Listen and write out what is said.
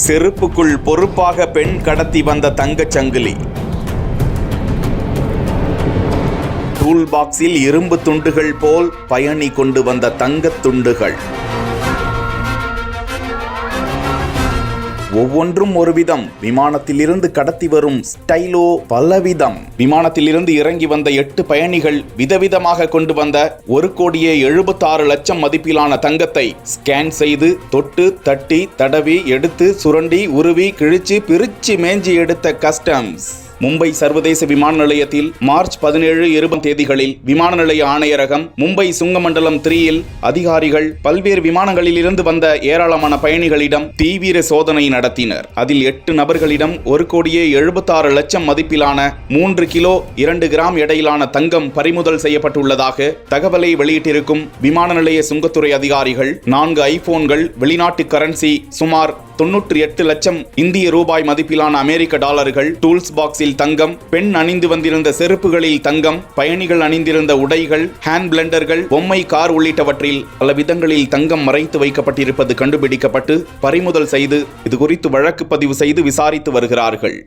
செருப்புக்குள் பொறுப்பாக பெண் கடத்தி வந்த தங்கச் சங்கிலி. டூல் பாக்ஸில் இரும்பு துண்டுகள் போல் பயணி கொண்டு வந்த தங்கத் துண்டுகள். ஒவ்வொன்றும் ஒரு விதம். விமானத்திலிருந்து கடத்தி வரும் ஸ்டைலோ பலவிதம். விமானத்திலிருந்து இறங்கி வந்த 8 பயணிகள் விதவிதமாக கொண்டு வந்த 1,76,00,000 மதிப்பிலான தங்கத்தை ஸ்கேன் செய்து தொட்டு தட்டி தடவி எடுத்து சுரண்டி உருவி கிழிச்சு பிரிச்சு மேஞ்சி எடுத்த கஸ்டம்ஸ். மும்பை சர்வதேச விமான நிலையத்தில் மார்ச் 17, 20 தேதிகளில் விமான நிலைய ஆணையரகம், மும்பை சுங்கமண்டலம் 3 அதிகாரிகள் பல்வேறு விமானங்களில் இருந்து வந்த ஏராளமான பயணிகளிடம் தீவிர சோதனை நடத்தினர். அதில் 8 நபர்களிடம் 1,76,00,000 மதிப்பிலான 3 கிலோ 2 கிராம் எடையிலான தங்கம் பறிமுதல் செய்யப்பட்டுள்ளதாக தகவலை வெளியிட்டிருக்கும் விமான நிலைய சுங்கத்துறை அதிகாரிகள் 4 ஐபோன்கள், வெளிநாட்டு கரன்சி சுமார் 98 லட்சம் இந்திய ரூபாய் மதிப்பிலான அமெரிக்க டாலர்கள், டூல்ஸ் பாக்ஸில் தங்கம், பெண் அணிந்து வந்திருந்த செருப்புகளில் தங்கம், பயணிகள் அணிந்திருந்த உடைகள், ஹேண்ட் பிளெண்டர்கள், பொம்மை கார் உள்ளிட்டவற்றில் பல விதங்களில் தங்கம் மறைத்து வைக்கப்பட்டிருப்பது கண்டுபிடிக்கப்பட்டு பறிமுதல் செய்து இது குறித்து வழக்கு பதிவு செய்து விசாரித்து வருகிறார்கள்.